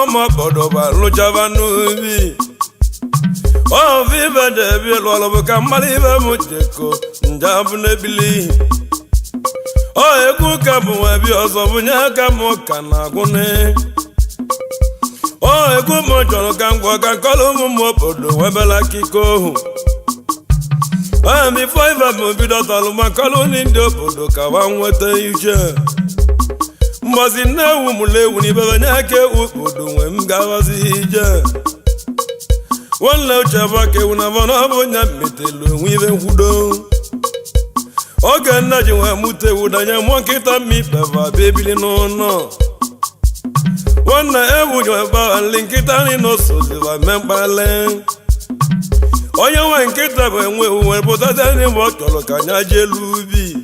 mama bodoba lujava nubi o vive de bielo lo kamalive mujeko ndabu nebili o Egwu ka bụ ebi ọzọ bunya ka mo kana gune o Egwu mo joro ka ngwa ka kolo mo bodo webela kiko o mi foiva mo bido talu ma kolo ni ndo bodo ka wa nweta ije mbozi na wu mulewu ni baba nyake bodo nwe mgawazi ije wala uchaba ke una vona bonya metelo nwive hudo oge nna ji nwe mute wudanya mụ nkịta mmikpeva bebili n'ụlọ nwanne Egwu nyeba nli nkịta nri n'osoziva mekpale onye nwe nkịta bụ enwe uwe pụtata nri mgbe ọ chọrọ ka anya jee elu ubi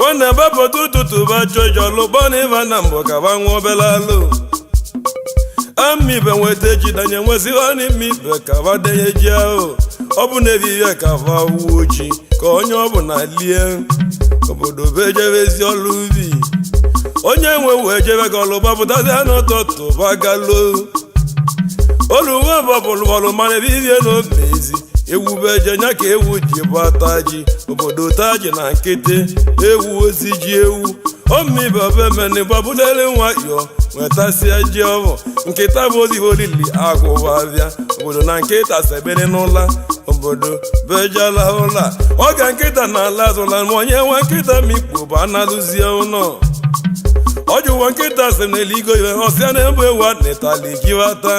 nwanne bepụta ụtụtụ ba chọjọlụ gbọnịva na mbọ ka ba nwa obele alụ amibe nweta ejidanye nwezigha n'imibe ka ba denye ji ahụ ọ bụ na evive ka va uwe ojii ka onye ọ bụ na lie obodo bejebezi ọlụ ubi onye nwe wee jebe ka ọlụ gbapụtazi n'ụtụtụ bagalo oluwe bọbụlụbọlụ mana ebivie n'omezi Egwu beje nya ka Egwu ji bata ji obodo taji na nkịtị Egwu ozi ji ewu omibebemeni gbabụlele nwayọ nwetasia ji ọbụ nkịta bụ ozi olili agwụbabịa obodo na nkịta sebere n'ụla obodo bejala ụla oge nkịta na ala azụla ma onye nwe nkịta mikpo bụ analụzie ụlọ ọjụwa nkịta si n'eligo iwe ọsịa na ebu ewu netali jiwata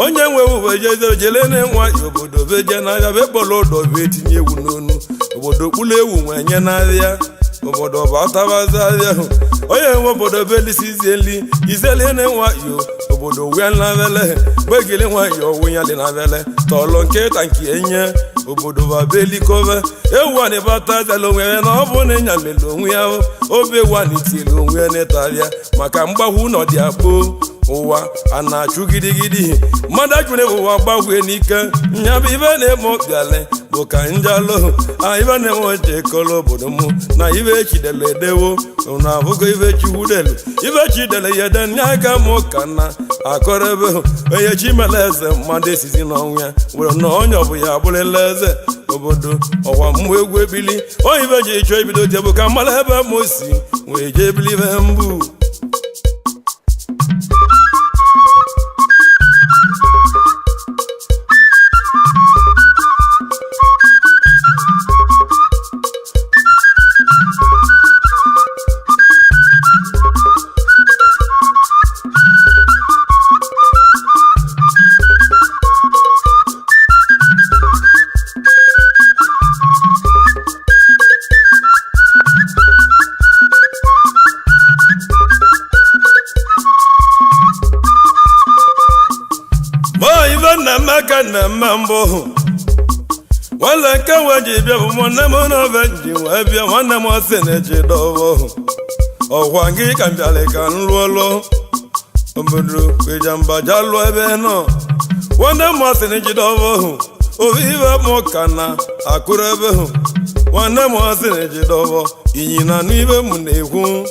onye nwe ewu jele na-enwe obodo beje n'ahịa bekpọrọ ụdọ be etinye ewu n'onu obodo kpụlụ ewu nwe nye n'ahịa obodo bụ atabazi ahịa onye nwe obodo belisizie nli izeli na-enwe obodo wee nlavele gbegili nwayọ wụnya dị na vele tọlụ nkịta nke enye obodo babelikove ewu anyị batazela onwe ya na ọ bụ na ịnya mele onwe ya obe ewu anyị tiri onwe ya n'ịtarịa maka mgbagwu n'ọdị akpo ụwa a na-achụ gidigidi mmadụ ajụrụ ụwa gbagwee n'ike nya bụ ibe na-eme ọbịale bụ ka njalụ ibe na-eme oche kọlọ obodo mụ na ibe chidele edewo na abụgo ibe chiwudelu ibe chidele ya ede nye aka mụ ka na akọrọ ebe onye chimele eze mmadụ esizi n'ọnwụ ya were na onye ọ bụ ya abụrụla eze obodo ọwa mmụ Egwu ebili onye ibe ji chọọ ibido jebụ ka mmadụ ebe mụ si wee jee ebili ibe mbụ na mambo wala ka waji bia mwana mona venji wa bia mwana mwase ne jidovo ọkwa ngi ka mbiale ka nluolo obodo Ijamba jalo ebe no wanda mwase ne jidovo oviva mokana akurebe wanda mwase ne jidovo inyina nibe munegwu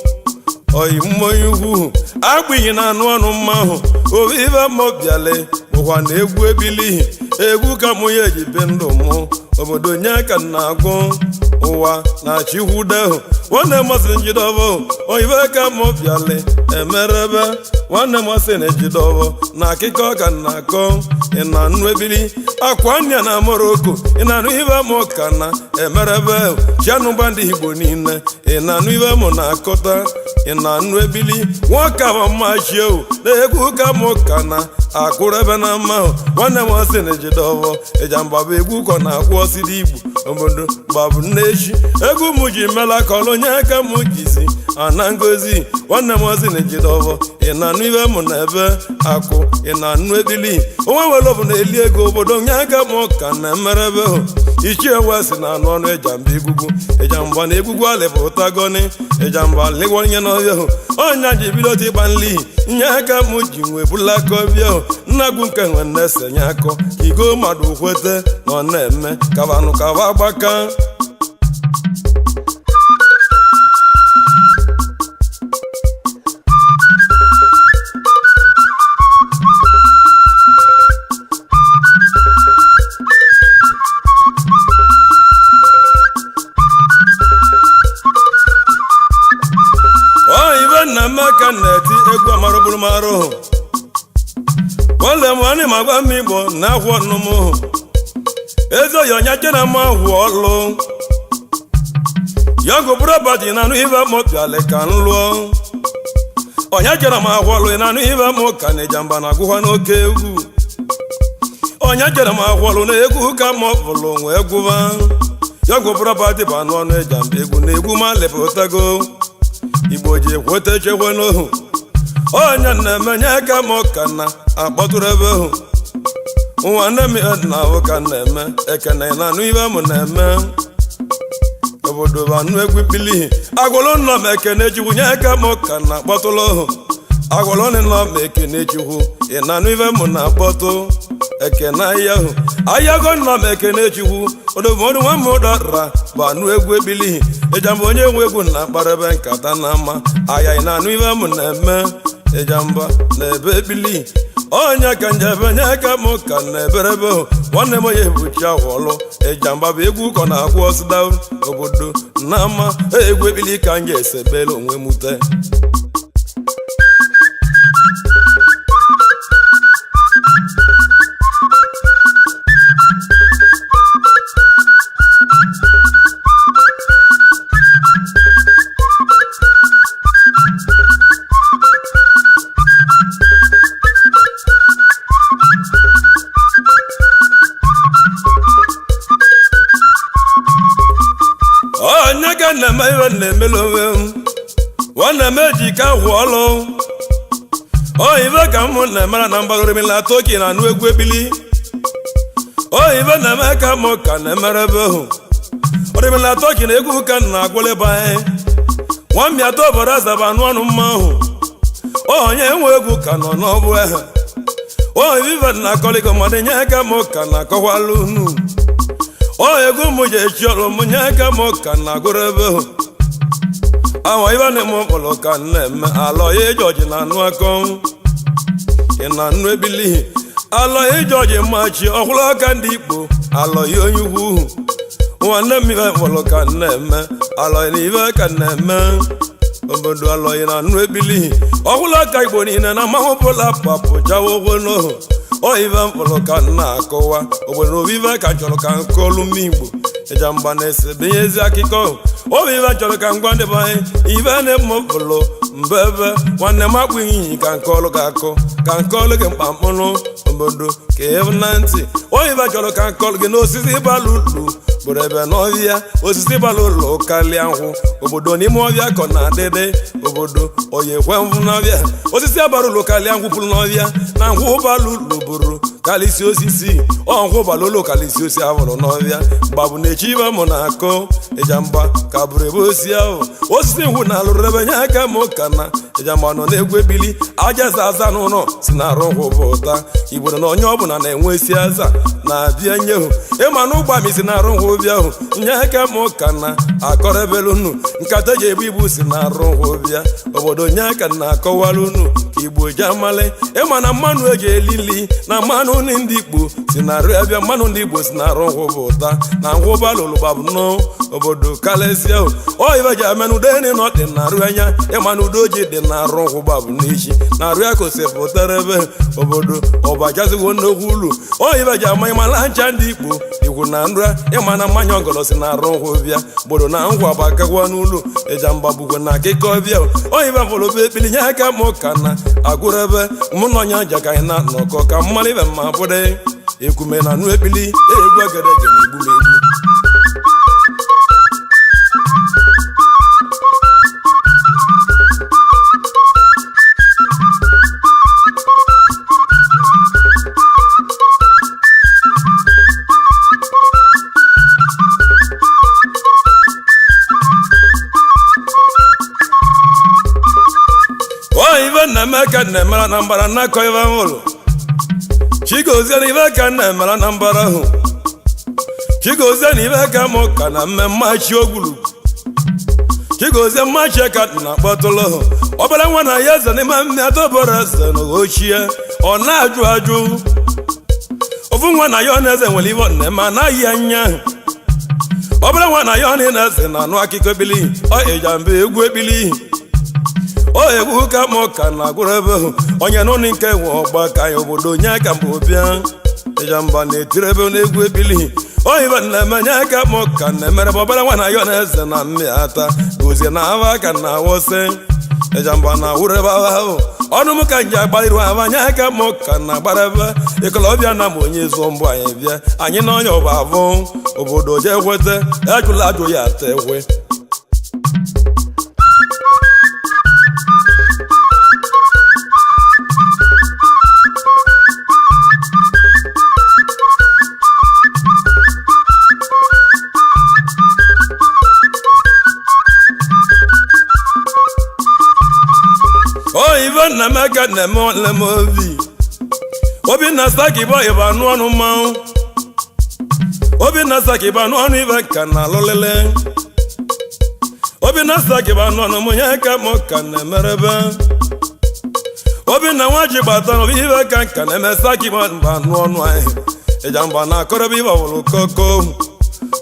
oyi mmoyugwu agbiyi na anu anu mmahu oviva mobiale ụwa na Egwu ebili Egwu ka mụ ya eji be ndụ mụ obodo nye ka na-agụ ụwa na chiwudehu nwanne masị njidovo oyibe ka mụ bịale emerebe nwanne masị na ejidovo na akịkọ ka na-akọ ị na nnu ebili akwa nnya na Moroko ị na-anụ ibe mụ ka na emerebe chianụba ndị Igbo niile ị na-anụ ibe mụ na-akọta ị na-anụ ebili nwoke ahụ mmachiewu na Egwu ka mụ ka na akụrụ ebe na mma nwanne m asị na ejidovo Ijamba bụ Egwu kọ na-akwụ osiri Igbo obodo gbabụ nnechi Egwu m ji mela ka ọlụ nye aka m jizi ana ngozi nwanne m asị na ejidovo ị na-anụ ibe mụ na ebe akụ ị na-anụ ebili onwe were bụ na eli ego obodo nye aka m ka na emerebe ichie wesi na anụ ọnụ Ijamba egwugwu Ijamba na egwugwu alịbụ ụtagoni Ijamba lịgwa nye n'ọhịa ọnya ji bido ịgba nli nye aka m ji nwe bulaka ọbịa nnagwu nke nwe na-esenye akọ igo mmadụ kwete na ọ na-eme kabanụ kaba agbaka wale mwani magwa mibo na wonumu ezo yonya jena ma wolo yango brabadi na nu iva mo piale kanlo onya jena ma wolo na nu iva mo kane jamba na guwa no kegu onya jena ma wolo na egu ka mo volo nwe guwa yango brabadi ba no no ejamba egu na egu ma lepotago igboje kwote cheweno onya na menye ka mo kana akpoturebe nwanne m na ụka na-eme ekene na anụ ibe m na-eme obodo bụ anụ egwu bili agwụlụ nọ m ekene chukwu nye ka m ka na akpọtụlụ agwụlụ nọ m ekene chukwu ị na anụ ibe m na-akpọtụ ekene ahịago nọ m ekene chukwu odobodo nwa m dọra bụ anụ egwu ebili Ijamba onye nwe egwu na-akparebe nkata na ama ahịa ị na anụ ibe m na-eme Ijamba na ebe ebili onya kanjebe nyaka muka neberebe nwanne m onye buchi awolu Ijamba bụ egwu ko na agwọ sida obodo nama egwu ebili ka nje esebele onwe mute na maiwe na melowe wana meji ka wolo ive ka mu na mara na mbagoro mi la toki na nu egwu ebili ive na me ka mo ka na merebe ore mi la toki na egwu ka na agwole bae wan mi ato baraza ba nu anu ma onye enwe egwu ka no no bu ive na koliko madenya ka mo ka na kowalo nu egwu mu je choro mu nyaka mo kana gorebe awa iba ne mo polo kana me alo ye George na nu akon ina nu ebili alo ye George machi ohlo kan dipo alo ye oyugu wana mi ba polo kana me alo ni ba kana me obodo alo ye na nu ebili ohlo ka igbo ni na ma ho pola papo jawo gono ive mkpụrụ ka nna akọwa obodo obive ka chọrọ ka nkọlụ mmigbo Ijamba na-esebe ezi akụkọ obive chọrọ ka ngwa ndị banye ive na-emepụlụ mbebe nwanne m akpụ iyi ka nkọlụ ga-akọ ka nkọlụ gị mkpamkpụrụ obodo ka evu na ntị obive chọrọ ka nkọlụ gị n'osisi balụ ulu bụrụ ebe n'ọhịa osisi balụ ụlọ karịa nkwụ obodo n'ime ọhịa kọ na adịdị obodo oyi ekwe mvụ n'ọhịa osisi abara ụlọ karịa nkwụ pụrụ n'ọhịa na nkwụ balụ ụlọ bụrụ kalisi osisi nkwụ balụ ụlọ kalisi osi ahụrụ n'ọhịa gbabụ na-echi ibe mụ na-akọ Ijamba ka bụrụ ebe osi ahụ osisi nkwụ na alụrụ ebe nye aka m ka na Ijamba nọ na-egwu ebili aja za aza n'ụlọ si na arụ nkwụ bụ ụta igbo na onye ọbụla na-enwe isi aza na-abịa nyehu ịma na ụgba mi si na arụ nkwụ bịa ahụ nye aka m ka na akọrọ ebelu unu nkata ji ebu ibu si na arụ nkwụ bịa obodo nye aka na-akọwara unu ka igbo ji amali ịma na mmanụ eji elili na mmanụ ndị igbo si na arụ abịa mmanụ ndị igbo si na arụ nkwụ bụ ụta na nkwụ balụlụ gbabụ nnọọ obodo kalesi ahụ ibe ji amenụ deni na ọ dị na arụ anya ịma na udo ji dị na arụ nkwụ gbabụ n'isi na arụ ya kosipụtara ebe obodo ọbajazigo nnukwu ulu ibe ji ama ịmala ncha ndị igbo ikwu na nra ịma na mmanya ọgọlọ si na arụ nkwụ bịa gboro na ngwa gbakagwa n'ụlọ Ijamba bụgo na akịkọ bịa ibe mfọrọ obe ekpili nye aka mụ ka na agụrụ ebe mụ na onye aja ka anyị na nọkọ ka mmalụ ibe mma bụrụ ekume na nụ ekpili egwu egedege na egbu m egbu na meka na mara na mbara na ko ive nwolo chigozie na ive ka na mara na mbara hu chigozie na ive ka mo ka na mmemma chi ogulu chigozie mma chi ka na kpọtụlụ hu obere nwa na ya ze n'ime mme atọbọrọ ze na ochie ọ na-ajụ ajụ ofu nwa na ya na eze nwere ive na ma na ya anya obere nwa na ya na eze na anụ akịkọ bili Ijamba egwu ebili o egwu ka m ka na agụrụ ebe onye nọ nke nwe ọgba ka anyị obodo nye aka mbụ bịa Ijamba na-etiri ebe na-egwu ebili oyiba na-emenye aka m ka na-emere bọbara nwa na ya na eze na mmịata gozie na ava aka na awọsị Ijamba na awụrụ ebe ahụ ọnụ m ka nji agbaliru ava nye aka m ka na agbara ebe ịkọlọbịa na m onye zụọ mbụ anyị bịa anyị na onye ọba avụ obodo je kweta ejụla ajụ ya ata ekwe na mega na mo le movi obi na saki boy ba nu onu ma obi na saki ba nu onu ive kana lolele obi na saki ba nu onu mo nya ka mo kana merebe obi na waji bata obi ive kan kana me saki ba nu onu ai Ijamba na korobi ba wulu koko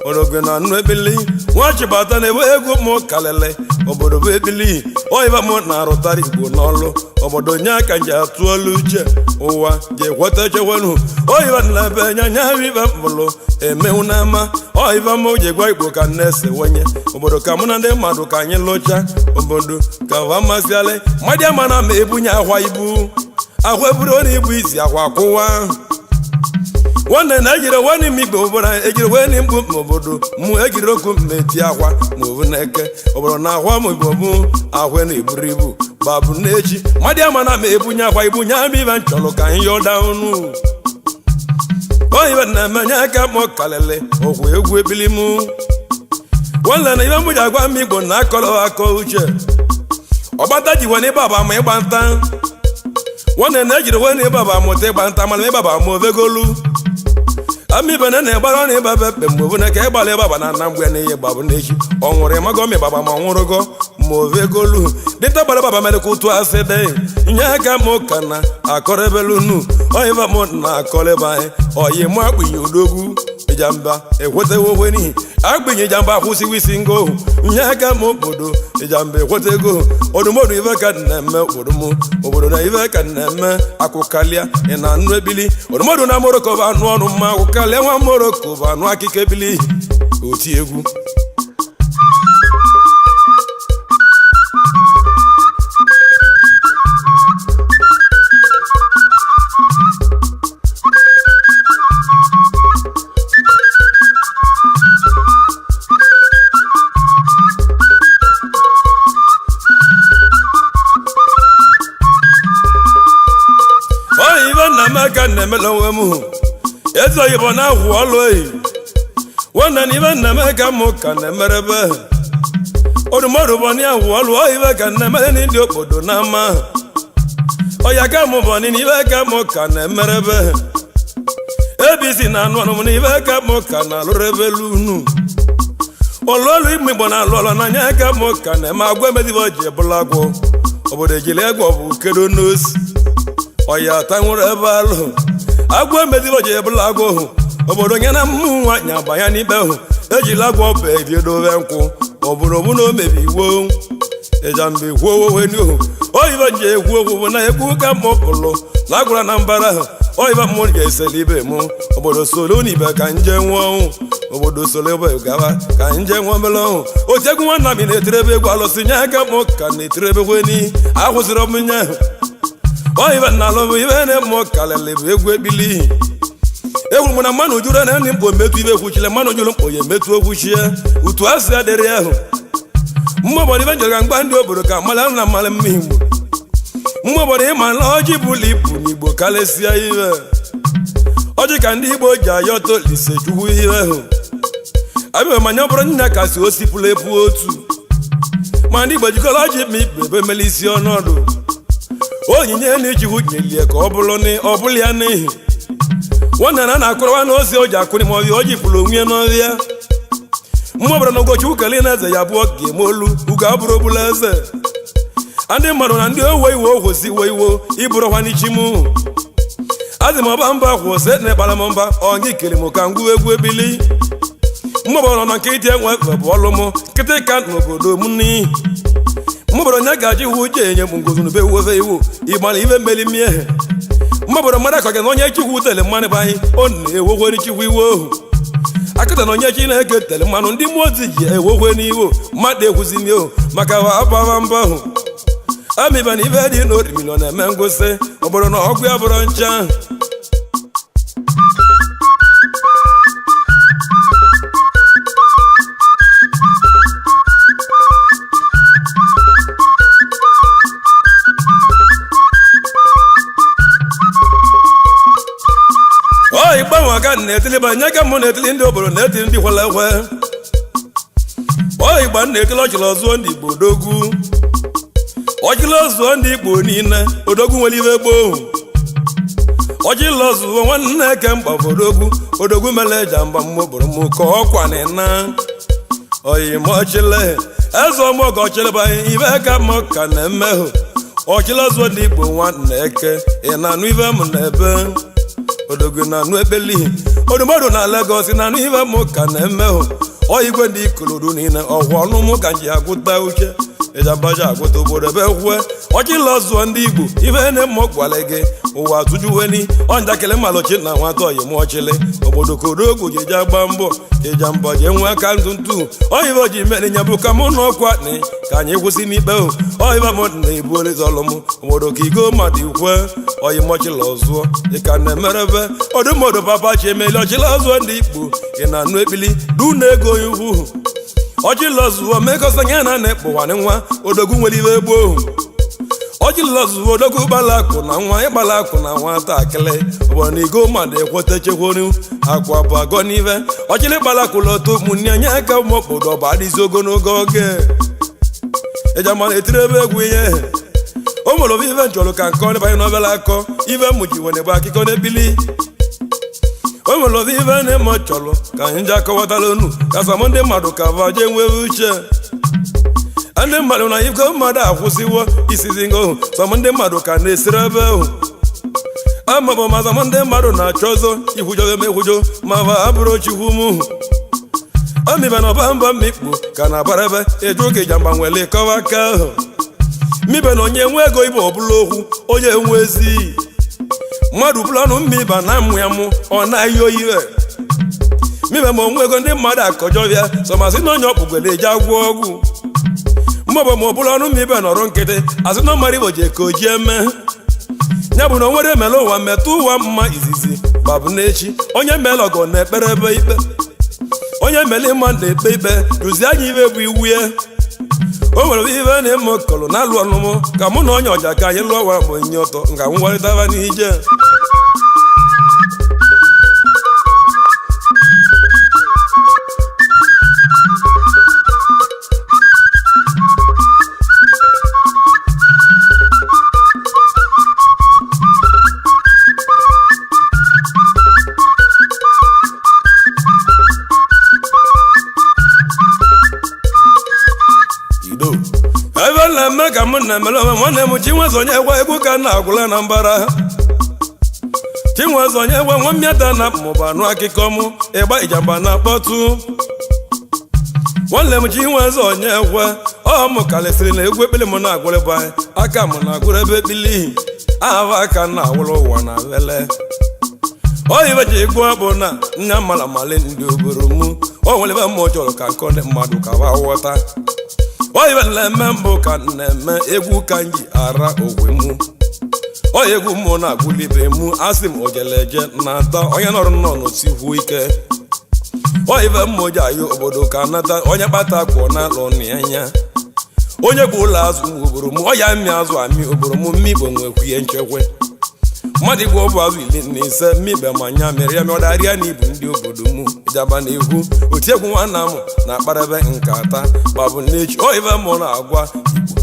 orogwe na nu ebili waji bata na egwu mo kalele obodo bụ ebili oyiba mo na arụtara Igbo n'ọlụ obodo nye aka nji atụ olu uche ụwa ji ekweta chewenu oyiba na ebe nya ibe mbụlụ emewu n'ama oyiba mo ji gwa Igbo ka na-ese wenye obodo ka mụ na ndị mmadụ ka anyị lụcha obodo ka wa masịalị mmadụ ama na ma ebunye akwa ibu akwa eburu onye ibu izi akwa kwụwa nwanne na ejiri wani migbe obodo ejiri wani mgbu obodo mụ ejiri okwu mmeti akwa ma obu na-eke obodo na akwa m Igbo mụ ahwe na eburu ibu babu n'echi mmadụ ama na ma ebunye akwa ibunye ama ibe nchọrọ ka anyị yọda ọnụ oyibe na-emenye aka m kalele okwu egwu ebili mụ nwanne na ibe mụ ji agwa m Igbo na akọrọ akọ uche ọgbata ji wani baba ma ịgba nta nwanne na ejiri wani baba mụta ịgba nta mana ịbaba ma ovegolu ami bana na gbara na baba be mbo na ka gbale baba na na mgbe na ihe babu n'echi ọ nwụrụ ịmago mi baba ma nwụrụgo ma ovegolu dịta gbara baba mere ka otu asede nye aka m ka na akọrebelunu oyiba m na akọleba oyi mụ akpịnye odogwu Ijamba ekwetewo weni akpịnye Ijamba akwụsịwo isi ngo nye aka m obodo Ijamba ekwetego odumodu ive ka na-eme obodo na ive ka na-eme akụkalịa ị na anụ ebili odumodu na Moroko bụ anụ ọnụ mma akụkalịa nwa Moroko bụ anụ akịka ebili oti egwu ka na-emela onwe m eze oyibo na-ahụ ọlụ oyi nwanne na ibe na-eme ka mụ ka na-emerebe odumodu bụ na ahụ ọlụ oyibe ka na-emere ndị obodo na ama ọya ka mụ bụ na ibe ka mụ ka na-emerebe ebisi na anụ ọnụ na ibe ka mụ ka na-alụrebe unu ọlụọlụ Igbo Igbo na-alụ ọlụ n'anya ka mụ ka na-eme agwa emezibe oji ebụla agwọ obodo ejiri egwu ọ bụ kedo n'osi oya tanwụrụ ebe alụ agwọ emeziri oji ebụla agwọ obodo nye na mmụ nwanyị abanya n'ikpe hụ ejila agwọ ọba ebiedobe nkwụ obodo bụ na o mebi iwo Ijamba egwu owowenu oyiba nje egwu ogwu na egwu ka mụ pụlụ na agwara na mbara ahụ oyiba mmụ ga-eseli ibe mụ obodo solo n'ibe ka nje nwụọ ọnwụ obodo solo ebe gaba ka nje nwụọ mere ọnwụ otu egwu nwanna m na-etirebe egwu alụsị nye aka mụ ka na-etirebe kweni akwụsịrị ọmụnye ahụ oyiba na alụ ibe na-eme kalele bụ egwu ebili egwu mụ na mmanụ juru na ndị mkpo metụ ibe kwuchile mmanụ juru mkpo ya emetụ okwuchie utu asị adịrị ahụ mgbe obodo ibe njọga mgba ndị obodo ka mmalị na mmalị mma Igbo mgbe obodo ịma na ọjị bụla ibu n'Igbo karịsịa ihe ọjị ka ndị Igbo ji ayọta olise chukwu ihe ahụ abịa manya bụrụ nnya ka si osipụla epu otu ma ndị Igbo jikọrọ ọjị ma ikpe ebe mele isi ọnọdụ onyinye na ijiwu nyelie ka ọ bụrụ ya n'ihi nwanne na na-akụrọwa na ozi o ji akụri ma ọbịa o ji pụrụ onwe n'ọhịa mgbe ọbụla na ụbọchị ukele na eze ya abụọ ga-eme olu ugo abụrụ obula eze ndị mmadụ na ndị owe iwe ohosi iwe iwo ịbụrụkwa n'ichi mụ azị m ọba mba kwụsị na ịkpara m mba ọngị kere m ka ngwu egwu ebili mgbe ọbụla na nkịtị enwe bụ ọlụ m nkịtị ka n'obodo m n'ihi mmaboro nya gaji uche enye bụ ngozunu be wofe iwu ịgbana ife mmeli mie mmaboro mmadụ akọga na onye chikwu tele mmanụ bụ anyị ọ na-ewokwe chikwu iwe ohu akụta na onye Chineke tele mmanụ ndị mmụọ ozi ji ewokwe n'iwo mmadụ ekwuzini ohu maka ababa mba ahụ amịba na ife dị n'otu milion eme ngosi ọ bụrụ na ọgwụ ya bụrụ ncha igbanwe aka na-etili ba nye ka mụ na-etili ndị obodo na-etili ndị kwele ekwe igba na-etili ọchịrị ọzụọ ndị Igbo odogwu ọchịrị ọzụọ ndị Igbo niile odogwu nwere ife gboo ọchịrị ọzụọ nwanne eke mkpa odogwu mere Ijamba mmụbụrụ m ka ọkwa na oyimochile eze ọmụọka ọchịrịba ife ka mụ ka na-emehụ ọchịrị ọzụọ ndị Igbo nwanne eke ị na-anụ ife m na-ebe odogwu na-anụ ekpeli odumodu na Lagos na-anụ ife mụ ka na-emehụ igwe ndị ikolodu niile ọgwụ ọnụ mụ ka nji agụta uche Ijamba ji agụta obodo ebe kwue ọchịrị ọzụọ ndị Igbo ife ne-eme gwale gị ụwa tụjuweni ọnjakịrị mmalụchi na nwata oyimochili obodo ka odogwu ji agba mbọ ka Ijamba ji enwe aka ntụntụ oyibo ji mere nya bụ ka mụ na ọkwa ni ka anyị kwụsị n'ikpe oyibo m na-ebu olizọlụ m obodo ka igo mmadụ ikwe oyimochili ọzụọ ị ka na-emerebe odumodu papa chi emeli ọchịrị ọzụọ ndị Igbo ị na-anụ ekpili du na ego ihu ọchịrị ọzụọ mekọsanya na na-ekpụwanị nwa odogwu nwere ife gboo ọchịrị ọzụọ odogwu gbala akụ na nwa ịgbala akụ na nwatakịrị obodo na igo mmadụ ekweta chekwonu akwa bụ agọ n'ife ọchịrị gbala akụ lọta ụmụnne anya aka ụmụobodo ọba adịzi ogologo oge Ijamba na-etiri ebe egwu ihe o nwere ofe ife nchọrọ ka nke ọdịbanye n'obere akọ ife mụji wene bụ akụkọ n'ebili o nwere ofe ife na-eme chọrọ ka anyị ji akọwatara unu ka samụ ndị mmadụ ka vaje nwere uche ndị mmadụ na iko mmadụ akwụsịwo isizi ngo samụ ndị mmadụ ka na-esiri ebe ahụ amabụ ma samụ ndị mmadụ na-achọ ọzọ ikwujo emekwujo ma va abụrụ chukwu mụ amibe na ọba mba mmikpu ka na-abara ebe eju ka Ijamba nwere kọwa aka ahụ mibe na onye nwe ego ibe ọbụla okwu onye nwe ezi mmadụ bụrụ ọnụ mmiba na mmụ ya mụ ọ na-ayi oyiwe mibe ma onwe ego ndị mmadụ akọjọbịa sọmasị na onye ọkpụgwere eji agwọ ọgwụ mmụbụ ma ọ bụrụ ọnụ mmibe nọrọ nkịtị asị na mmadụ Igbo ji eke oji eme ya bụ na o nwere emele ụwa metụ ụwa mma izizi babụ n'echi onye mele ọgọ na-ekpere ebe ikpe onye mele ịma na-ekpe ikpe duzie anya ibe bụ iwu ya o nwere ife na-eme okolo na-alụ ọnụmụ ka mụ na onye ọja ka anyị lụọ ọwa bụ nye ọtọ nga ngwarịtaba n'ije eme ka mụ na-emere onwe nwanne m Chinwezonye egwe egwu ka na-agwụla na mbara Chinwezonye egwe nwa mmịata na mụba anụ akụkọ mụ ịgba Ijamba na-akpọtụ nwanne m Chinwezonye egwe mụ kalịsịrị na egwu ekpili m na-agwụrịba aka m na-agwụrụ ebe ekpili ahụ aka na-awụrụ ụwa na lele oyibe ji egwu bụ na nya mara mali ndị obodo mụ o nwere ebe m chọrọ ka nkọ ndị mmadụ ka ha ghọta oyibe na-eme mbụ ka na-eme egwu ka nji ara ogwe mụ oyi egwu mụ na-agwụlibe mụ asị m ojeleje na-ata onye nọrọ nọ n'osikwu ike oyibe mmoji ayo obodo ka nata onye kpata kwụọ na alụ n'anya onye bụ ụlọ azụ obodo mụ ọya mmị azụ amị obodo mụ mmikpo nwekwu ihe nchekwe mmadụ igbo ọbụ azụ 15 mmikpe ma nya mere ya mọdarịa na ibu ndị obodo mụ Ijamba na egwu otiegwu nwanna m na-akparebe nkata babụ n'echi oyibe mụ na-agwa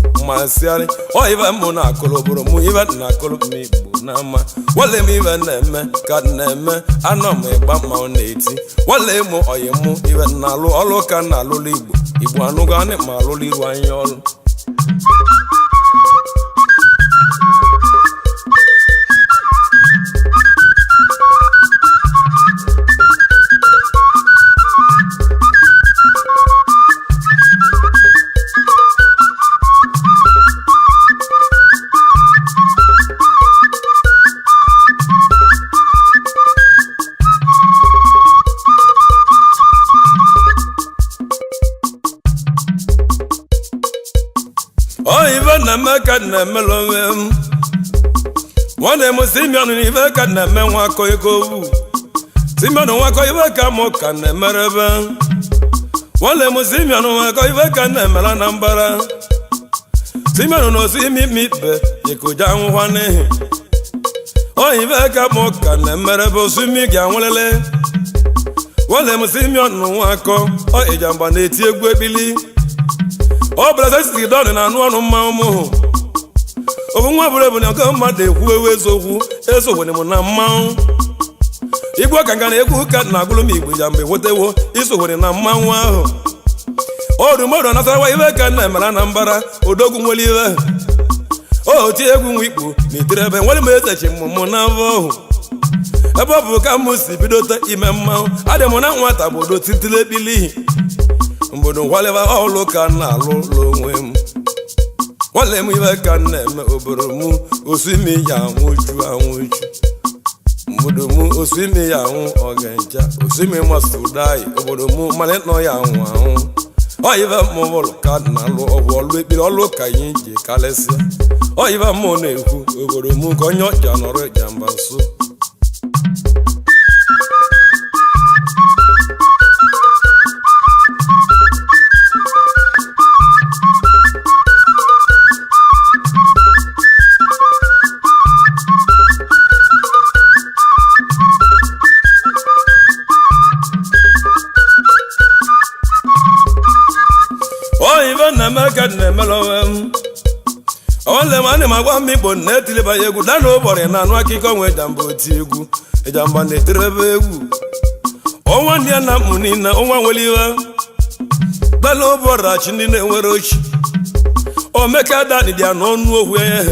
Igbo masịarị oyibe mụ na-akụrụ obodo mụ ibe na-akụrụ m Igbo na mma wale m ibe na-eme ka na-eme anọ m ịgba mmanwụ na-eti wale mụ oyi mụ ibe na-alụ ọlụ ka na-alụlụ Igbo anụgo anị ma alụlụ iru anya ọlụ na-eme ka na-emelu onwe m nwanne m Simeon n'ife ka na-eme nwakọ ikovu Simeon nwakọ ife ka mụ ka na-emerebe nwanne m Simeon nwakọ ife ka na-emela na mbara Simeon n'osi imikpe ikoja anwụkwa n'ihi ife ka mụ ka na-emerebe osimi gị anwụlele nwanne m Simeon nwakọ Ijamba na-eti egwu ebili ọ bụla sisi dọdụ na anụ ọnụ mmanwụ mụ ofu nwa bụrụ ebu na nke mmadụ ekwu ewu ezokwene m na mmanwụ igwe ka nga na-ekwu ka na agụlụ m Igbo Ijamba ewetewo isokwene na mmanwụ ahụ ọdụmọdụ nasarawa ife ka na-emela na mbara odogwu nwere ife oti egwu nwa Igbo na iterebe nwere m ezechi mmụmụ na afọ ọhụ ebe ọ bụ ka m si bidote ime mmanwụ adị m na nwata bụ odo titile ekpili mbodo nkwaleba ọlụ ka na-alụ ụlọ onwe m nwanne m ife ka na-eme obodo m osimi ya anwụju mbodo m osimi ya anwụ ọgancha osimi masụdai obodo m mane nọ ya anwụ ife mmụbụlụ ka na-alụ ọbụ ọlụ ekpiri ọlụ ka anyị ji kalesịa ife mmụ na-ekwu obodo m ka onye ọja nọrọ Ijamba nso na-emeka na-emelu onwe m onle m ana m agwa m Igbo na-etiliba egwu dana ụbọrị na anụ akụkọ nwe Ijamba oti egwu Ijamba na-etirebe egwu ọnwa ndị na mụ niile ọnwa nwere iwe dana ụbọrị chi ndị na-enwere ochi omeka dani dị n'ọnụ okwu ehe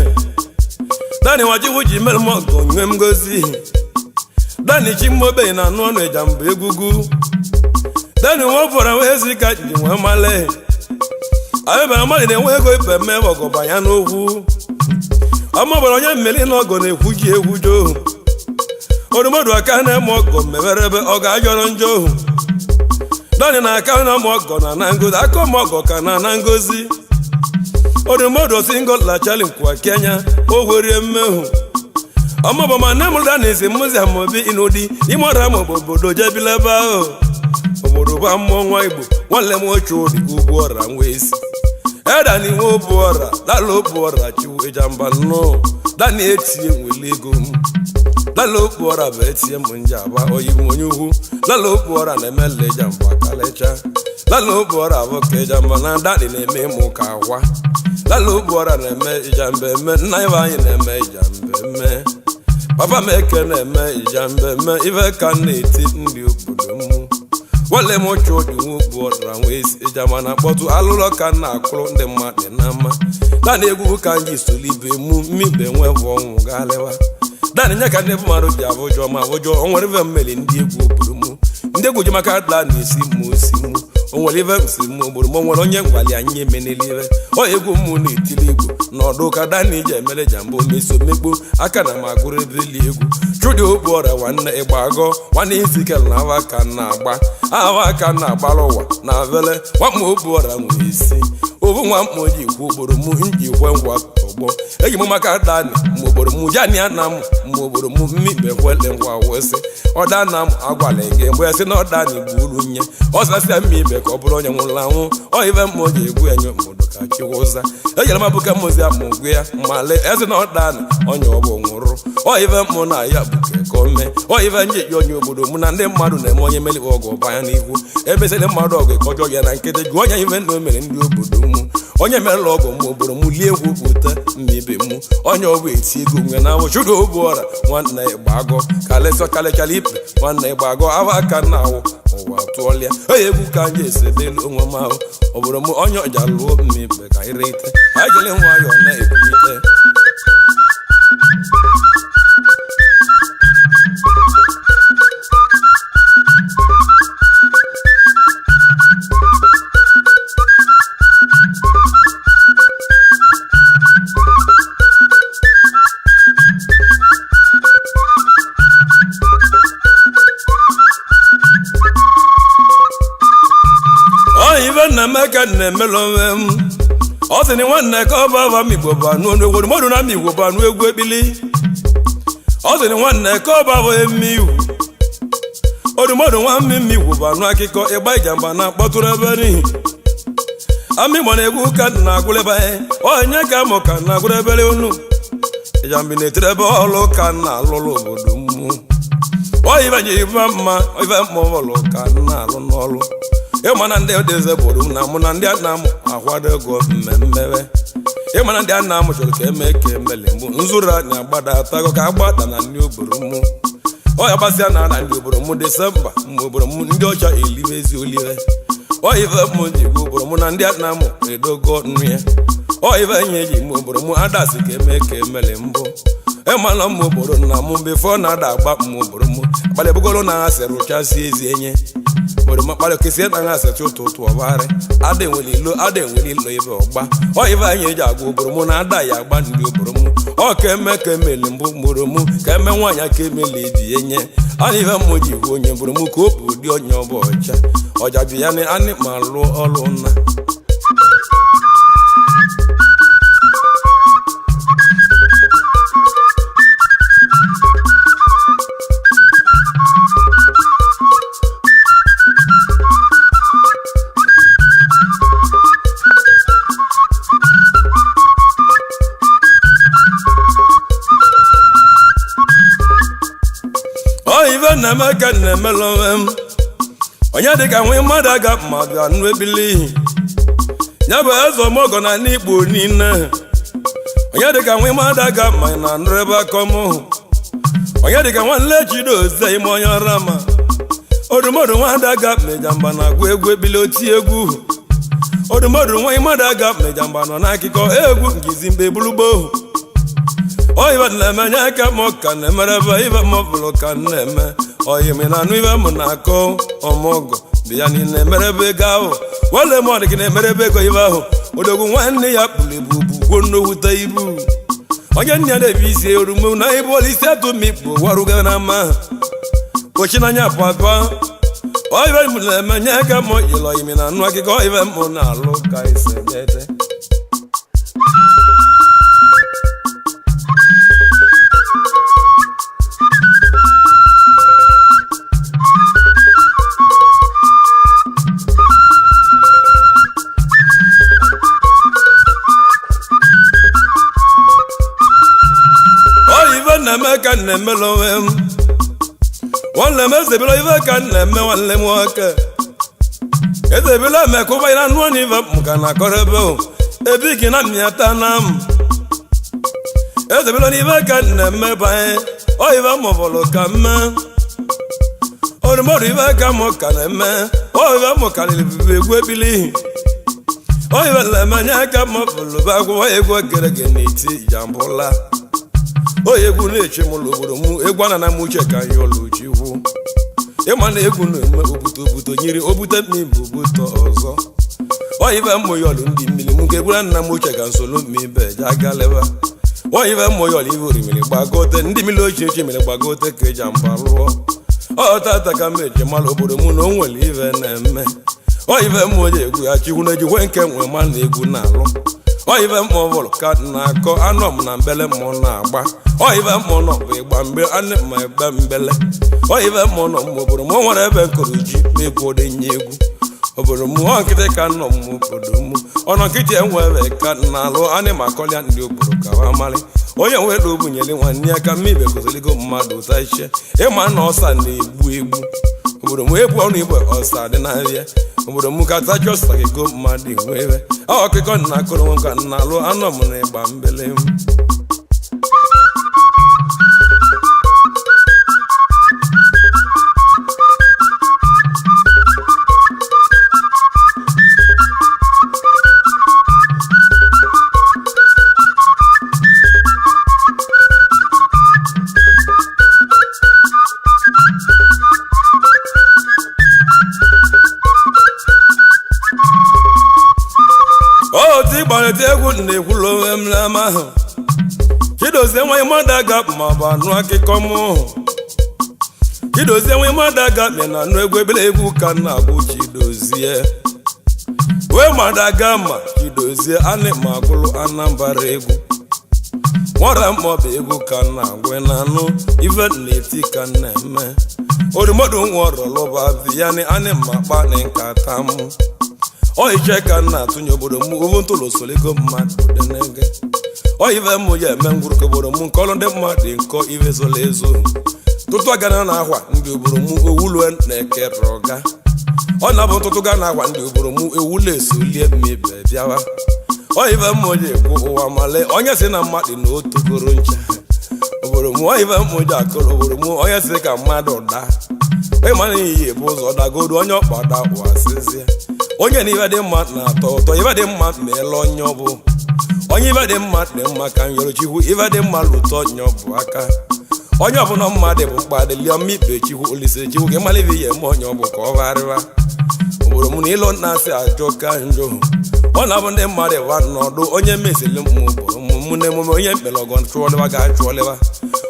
dani wajibu ji mere m ọgọ nwe m ngozi dani chi mmobe na anụ ọnụ Ijamba egwugwu dani nwa ụbọrị wee ezi ka ji nwee male ebe amalị na-enwe ego ibe mme ọgọ banya n'okwu ọmụbara onye mmeri na ọgọ na-ekwu ji egwujo odumodu aka na-eme ọgọ meberebe ọ ga-ajọrọ njọ ohu dọnị na aka na-eme ọgọ na ngozi aka ọmụ ọgọ ka na ngozi odumodu osi ngolachali nkwa Kenya o werie mmehu ọmụbọ ma nne m dana ezi mmụzi amobi inudi ime ọra m obodo jebilebe ahụ obodo ba mmụọ nwa Igbo nwanne m oche odi ugwu ọra nwezi edani nwe obu ọra dala obu ọra chiwu Ijamba nnọọ dani etie nwere ego m dala obu ọra bụ etie m njaba oyibo onye ugwu dala obu ọra na-emele Ijamba kalecha dala obu ọra bụ ka Ijamba na dani na-eme mụ ka akwa dala obu ọra na-eme Ijamba eme nna ibe anyị na-eme Ijamba eme papa m eke na-eme Ijamba eme ife ka na-eti ndị obodo m wale m oche odi nwe obu ọra nwezi Ijamba na-akpọtụ alụlọ ka na-akụrụ ndị mmadụ na mma dana egwu ka anyị solibe mu mmibe nwe bụ ọnwụ galewa dani nye ka ndị mmadụ ji abụjọ ma abụjọ o nwere ife mmeli ndị egwu obodo m ndị egwu ji maka da na-esi mụ osi mụ o nwere ife nsi mụ obodo m nwere onye ngwali anyị emenelive egwu mmụ na-etili Igbo n'ọdụ ka dani iji emere Ijamba omeso mekpo aka na ma gụrụ ebeli egwu chụdị obu ọra nwanne ịgbagọ nwanne izikel na ava ka na-agba ava ka na-agbara ụwa na vele nwamma obu ọra nwere isi ovu nwa mma oji ikwu obodo m nji kwe ngwa ọgbọ eji m maka dani ma obodo m jani ana m ma obodo m mmikpe kwele ngwa wesị ọda na m agwala gị mgbe esi na ọdani bụ uru nye ọsasịa mmikpe ka ọ bụrụ onye nwụrụ anwụ ife mma oji egwu enye mmadụ ka chiwụza ejere m abụka mozi amụgwu ya male ezi na ọdani onye ọbụ nwụrụ ife mmụ na ya bụ ka o mee ife nji onye obodo m na ndị mmadụ na-eme onye melikwa ọgụ banya n'ihu emesịrị mmadụ ọgụ kọjọ ya na nkịtị jụọ onye ife na o mere ndị obodo m onye merela ọgụ m obodo m lie egwu pụta mmibe m onye ọbụ eti ego nwe na awụ chụrụ obu ọra nwanne ịgbagọ kalịchala ipe nwanne ịgbagọ ava aka na awụ ụwa tụọlịa onye egwu ka anyị esedelu onwe m ahụ obodo m onye ọja lụọ mmibe ka anyị rete anyị jele nwayọ na-ebulite ife na-eme ka na-emelu onwe m ọ sị ni nwanne ka ọ baba migbo ba nu egwu mmadụ na migbo ba nu egwu ebili ọ sị ni nwanne ka ọ baba emi iwu odumodu nwa mmimi igwu ba nu akụkọ ịgba Ijamba na kpọtụrụ ebe n'ihi ami gbana egwu ka na agwụleba onye ka mụ ka na agwụrụ ebere unu Ijamba na-etere ebe ọlụ ka na alụlụ obodo mmụ oyibe ji ibe mma ibe mmụọlụ ka na alụ n'ọlụ ịmana ndị odeze bụrụ m na mụ na ndị nna m akwado ego mmemme ịmana ndị nna m chọrọ ka eme ka emele mgbu nzụrụ anya agbada atago ka agbada na ndị obodo mụ ọya gbasịa na na ndị obodo mụ Desemba mgbe obodo mụ ndị ọcha elimezi olive oyive mụ ji gbu obodo mụ na ndị nna m edogo nnu ya oyive nye eji mụ obodo mụ adasị ka eme ka emele mbụ ịmana mụ obodo nna m bifo na-ada agba mụ obodo mụ akpali ebugolo na ha sere ụchasị ezi enye obodo makpali kesie na ha secha ụtụtụ ọbarị ada enwere ilo ebe ọgba oyive anyị eji agwa obodo mụ na ada ya agba ndị obodo mụ ọ ka eme ka emeli mbụ mgboro mụ ka eme nwaanyị aka emeli eji enye ana ive mmụ ji gwa onye mgboro mụ ka o bụ ụdị onye ọba ọcha ọja bi ya na anị ma lụọ ọrụ nna ive na-eme ka na-emelụ onwe m onye dịka nwe mmadụ aga mmadụ anụ ebili ya bụ eze ọmọgọ na n'Igbo niile onye dịka nwe mmadụ aga ma ị na-anụrụ ebe akọm onye dịka nwanne Chidozie ime onye ọra ma odumodu nwadị aga ma Ijamba na-agụ egwu ebili oti egwu odumodu nwa mmadụ aga ma Ijamba nọ n'akụkọ egwu ngizi mgbe bulugbo oyive na-eme nye aka m ka na-emere ebe ive m bụrụ ka na-eme oyimi na anụ ive m na-akọ ọmụgọ bụ ya niile emere ebe ego ahụ wele m ọdịgị na-emere ebe ego ive ahụ odogwu nwanne ya kpụrụ ibu bugwo nnowute ibu onye nne ya na-ebi isi erumu na ibu olu isi atụmikpu warụga na ama kpochi n'anya papa oyive m na-eme nye aka m yile oyimi na anụ akụkọ ive m na-alụ ka isi ete na-eme ka na-emela onwe m nwanne m ezebela ive ka na-eme nwanne m nwoke ezebela emekụba ya nụọ na ive m ka na-akọrọ ebe gị na mmịata na m ezebela na ive ka na-eme banye oyive mụbụlụ ka mme odumodu ive ka mụ ka na-eme oyive mụ karịrị bibi egwu ebili oyive na-eme nye aka mụ bụlụ bụ agwụwa egwu gerege n'eti Ijambụla oyi egwu na-eche m obodo mụ egwu ana na m uche ka anyị ọlụ ji hụ ịma na egwu na-eme obuto nyiri obute mmiri obuto ọzọ oyive mmụyọlụ ndị mmiri mụ ka egwu na nna m uche ka nsolo mmibe ja galeba oyive mmụyọlụ ive orimiri gbagote ndị mmiri ochie ochie mere gbagote ka Ijamba lụọ ọtata ka m eji mara obodo mụ na o nwere ive na-eme oyive mmụọ ji egwu ya chikwu na-ejikwe nke nwe ma na egwu na-alụ oyive mmụọ bụrụ ka na-akọ anọ m na mbele mmụọ na-agba oyive mmụọ nọ bụ ịgba mgbe anị ma egbe mbele oyive mmụọ nọ m obodo m nwere ebe nkụrụ ji ma egwu nye egwu obodo m ọ nkịtị ka nọ m obodo m ọnọ nkịtị enwe ebe ka na-alụ anị ma akọlịa ndị obodo ka ha marị onye nwere obunyere nwanne ya ka mmibe gozoligo mmadụ ụta iche ịma na ọsa na-egbu egbu obodo m egbu ọnụ igbe ọsa dị n'ahịa obodo m ka tachọsa gị go mmadụ nwere ọkụkọ na akụrụ nwoke na alụ anọ m na ịgba mbele m ịgbalite egwu na-ekwulu onwe m n'ama ahụ Chidozie nwa mmadụ aga ma ọ bụ anụ akụkọ m Chidozie nwa mmadụ aga me na anụ egwu ebele egwu ka na-agwụ Chidozie wee madagama jidozie anịma agụlụ Anambra egwu nwara mmọba egwu ka na-agwe na-anụ ife na-eti ka na-eme orimodu nworọlụba biyani anịma kpani nkata mụ oiche ka na-atụnye obodo mụ ovu ntụlụsoligo mmadụ denege oive mụ ya eme ngwuruka obodo mụ nke ọrụ ndị mmadụ nkọ ive zola ezo tụtụ agana na ahwa ndị obodo mụ owulue na-ekere ọga ọ na-abụ ntụtụ ga na agwa ndị obodo mụ ewule esolie mmebe bịawa oive mụ ji ekwu ụwa male onye si na mmadụ na otogoro ncha obodo mụ oive mụ ji akụrụ obodo mụ onye si ka mmadụ daa ịmana iyi bụ ụzọ dagodo onye ọkpada ụwasịzie onye na ibe dị mma na-atọ ụtọ ibe dị mma meela onye ọbụ onye ibe dị mma dị mma ka nyorochikwu ibe dị mma lụtọ onye ọbụ aka onye ọbụla mmadụ bụ mkpadịlie mmikpe chikwu olise chikwu ka ịmala ibe ihe eme onye ọbụ ka ọ gharịwa obodo mụ na ịlọ na-asị ajọ ka njọ ọ na-abụ ndị mmadụ ịwa n'ọdụ onye mesili mụ na emume onye mkpelọgọ chụọlịwa ga-achụọlịwa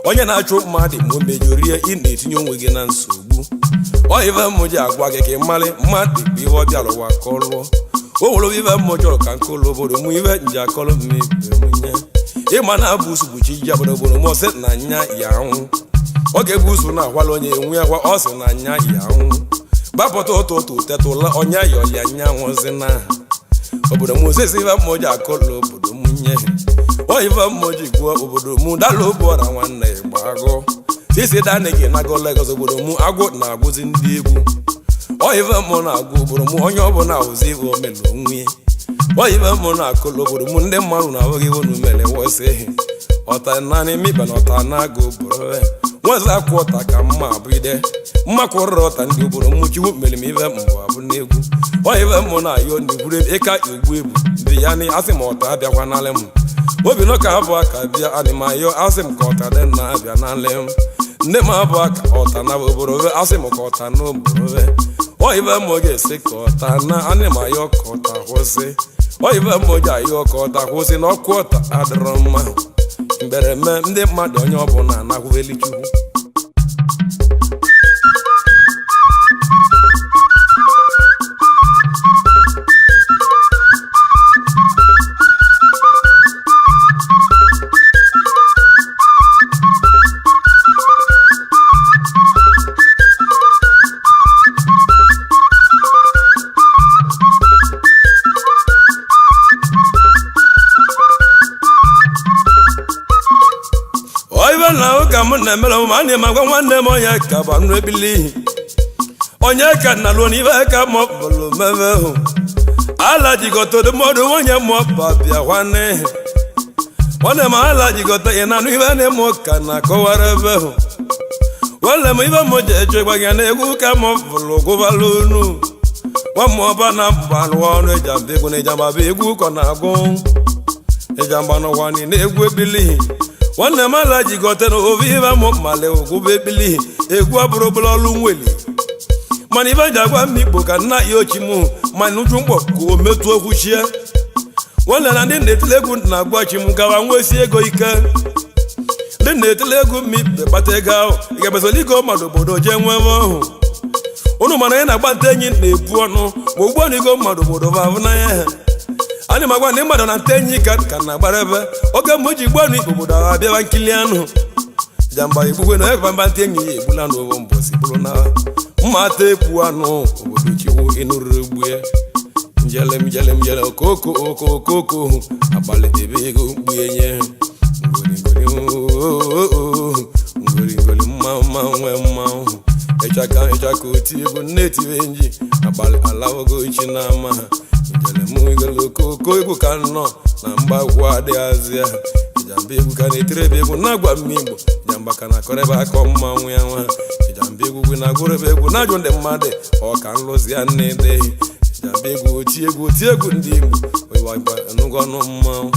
onye na-achụ mmadụ ma o mejorie ị na-etinye onwe gị na nsogbu oive mụ ji agwa gị ka ị mali mmadụ bụ ihe ọ bịara ụwa ka ọ lụọ o nwere ive mmụ chọrọ ka nke ụlọ obodo mụ ive nji akọrọ mmebe mụnye ịma na-abụ usugbuchi ji obodo obodo m ọsị na nya ya anwụ ọ ga-ebu usu na-akwala onye enwe akwa ọ sị na nya ya anwụ gbapụta ụtụ tetụla onye yọlia nya nwụzi na obodo m osisi ive mmụ ji akọrọ obodo m nye oive mmụ ji gụọ obodo mụ dala obu ọra nwanne ịgba agụ isi dani gị nago Lagos obodo mụ agwụ na-agwụzi ndị egwu oive mụ na-agụ obodo mụ onye ọbụla ahụzi ive omelu onwe oive mụ na-akụlụ obodo mụ ndị mmadụ na-ahụghị unu mere wọsị ọta naanị mikpe na ọta na-agụ obodo nwezi akwụ ọta ka mma abụ ide mma kwụrụrụ ọta ndị obodo mụ chukwu mere m ive mbụ abụ n'egwu oive mụ na-ayọ ndị gwuru ịka egwu egwu ndị ya ni asị m ọta abịakwa n'alị m obi nọ ka abụ aka bịa anịmayọ asị m ka ọta dị na-abịa n'alị m ndị m abụ aka ọta na obodo asị m ka ọta n'obodo oive mụ ga-esi ka ọta na anịmayọ ka ọta kwụsị oive mụ ji ayọ ka ọta kwụsị na ọkụ ọta adịrọ mma mbereme ndị mmadụ onye ọbụla anakwụveli chukwu mụ na-emere m a na-eme agwa nwanne m onye ka ba nụ ebili onye ka na lụọ n'ibe ka ma bụrụ mebe hụ ala jikọtara mmadụ onye mụọba bịa nwanne m ala jikọta ị na-anụ ibe na-eme ka na-akọwara ebe hụ nwanne m ibe m ji echekwa gị na egwu ka ma bụrụ gụbara unu nwa mmụọba na mgbanụ ọnụ Ijamba egwu na Ijamba bụ egwu kọ na-agụ Ijamba n'ụwa na egwu ebili nwanne m ala jikọta na obi ibe mụ male ogwụba ekpili egwu abụrụ bụla ọlụ nweli mana ibe ji agwa m ikpo ka nna ya ochi mụ mana uju mkpọ ka o metụ okwu chie nwanne na ndị na-etile egwu na-agwa chi m gawa nwesi ego ike ndị na-etile egwu m ikpe kpata ego ahụ ị ga-ebezoli ego mmadụ obodo jee nwebe ọhụ unu mana anyị na-agba nta enyi na-ebu ọnụ ma ugbu a igo mmadụ obodo bụ abụ n'anya ha anyị magwa ndị mmadụ na nta enyi ka na-agbara ebe oge m ji gbanụ ikpe obodo ahụ abịaba nkili anụ Ijamba egbugwe na ebe mba nta enyi ya egbula n'ụwa mbọsi bụrụ na mma ata ekwu anụ obodo chiwu ịnụrụ egbue njele okoko abalị ebe ego mkpuenye ngorigori mmanwụ ịchaka oti egwu nne-etiwe nji abalị alawogo ichi na ama njele okoko egwu ka nọ na mgbagwo adịghazị ya Ijamba egwu ka na-etiri ebe egwu na-agwa m Igbo Ijamba ka na-akọrọ akọ mmanwụ ya nwa Ijamba egwu na-agụrụ ebe egwu na-ajụ ndị mmadụ ọ ka nlụzi ya nne edeghị Ijamba egwu oti egwu ndị Igbo anụgọnụ mmanwụ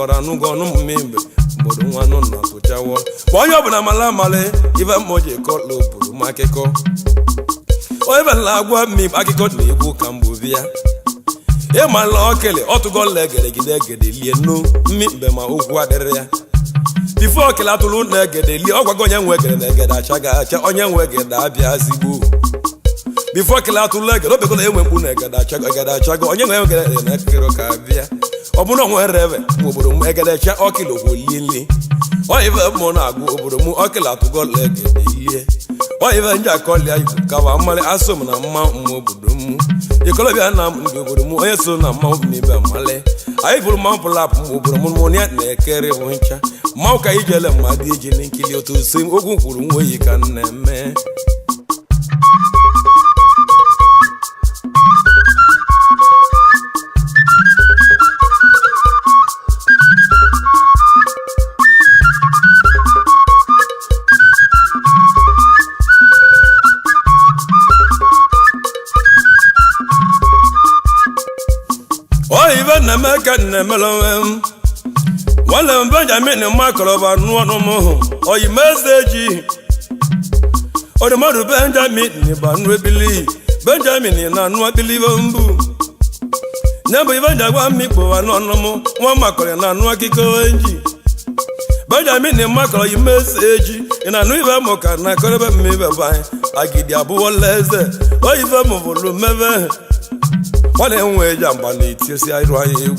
ọra anụgọnụ mmembe mgbodo nwanụ na tụchawo ma onye ọbụla mala amali ibe mmoji kọla obodo m akụkọ onye bela agwa mmim akụkọ na egwu ka mgbobi ya ịmala okele ọtụgọla egedegide lie nnu mmimbe ma okwu adịrị ya bifo okele atụrụ na egede lie ọgwago onye nwe egede na egede achaghị acha onye nwe egede abịa zigbo before kila to leg no be gonna enwe mkpu na egadacha go onye nwe egede na kiro ka bia obuno nwe reve mu obodo mu egadacha okilo go lili o ive mo na agu obodo mu okila to go leg ilie o ive nja kọli ayi ka wa male asom na mma mu obodo mu ikolo bia na mu obodo mu onye so na mma mi be male ayi buru man pulap mu obodo mu ne na ekere wo ncha ma ka ijele mmadi eji nkili otu sim ogun kwuru nwoyi ka na-eme ive na-eme ka na-emelowem wale Benjamin makoroba nuono mo oyi message odemadu Benjamin ni banu ebili Benjamin na nu ebili mbu nyambo ivanja gwa mikpo anono mo won makore na nu akiko enji Benjamin makoro yi message ina nu ive mo ka na korebe mmebe ban agidi abuwo leze oyi ve mo volu meve wale nwe Ijamba na itiosi iru anya egwu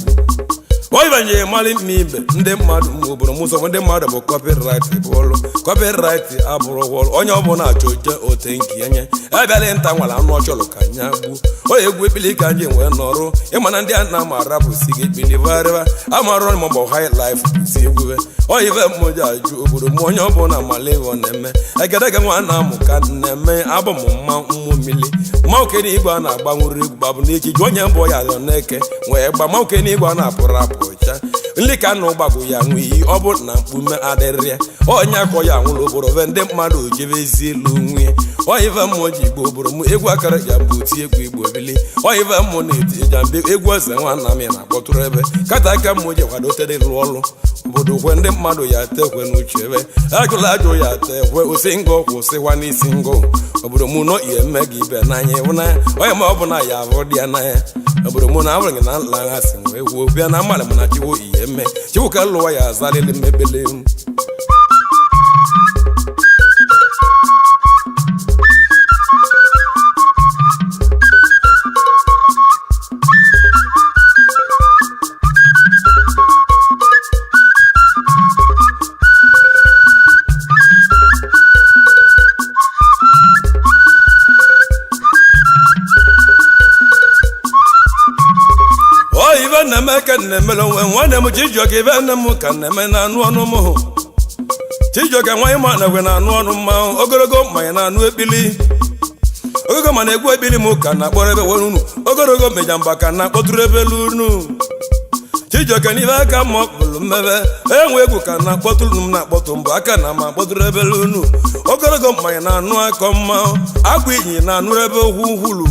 oibanye mali mibe ndị mmadụ obodo muso ndị mmadụ bụ copyright bụlụ copyright abụrụ wọlụ onye ọbụla achọ je otenki enye abịala nta nwala anụ ọchọlụ ka nya gbu onye egwu ekpili ka nje nwee nọrụ ịmana ndị a na-amara bụ si ekpili varịba amarụ ma bụ high life si egwube oyive mmoja ajụ obodo m onye ọbụla malivo na-eme egedege nwa na-amụ ka na-eme abụ m mma mmụmmili ma okene igwe a na-agbanwuru egwu babụ n'echi ji onye mbụ ya dọ n'eke wee gba ma okene igwe a na-apụrụ apụ cha nli ka nụ gbagwo ya nwe iyi ọ bụ na mkpume adịrị onye akọ ya nwụrụ obodo ve ndị mmadụ ojebezi elu nwe oyive mmụọ ji igbo obodo m egwu akara ya bụ oti egwu igbo bili oyive mmụọ na-eti Ijamba egwu eze nwanna m ya na-akpọtụrụ ebe kata aka mmụọ ji kwadotere rụ ọrụ obodo kwe ndị mmadụ ya tekwe n'uche ebe ajụla ajụ ya tekwe osi ngo kwụsịwa n'isi ngo obodo m nọ ihe eme gị ibe n'anya ịhụ n'anya onye ma ọ bụ na ya abụ dị ya n'anya obodo m na abụrụ gị na nla ha si wee gwuo bịa na mmadụ m na chiwo ihe eme chiwo ka lụwa ya azalili mmebele Meke na-emelo nwe nwanne m Chijioke ibe nne m ka na-eme na anụ ọnụ m Chijioke nwa ịma na-egwe na anụ ọnụ mmanwụ ogologo mmanya na anụ ekpili ogogo ma na-egwu ekpili m ka na-akpọrọ ebe were unu ogologo Ijamba ka na-akpọtụrụ ebe unu Chijioke n'ibe aka ma ọkpụrụ mmebe enwe egwu ka na-akpọtụrụ m na-akpọtụ mbụ aka na ma akpọtụrụ ebe unu ogologo mmanya na anụ akọ mmanwụ akwa inyi na anụ ebe uhulu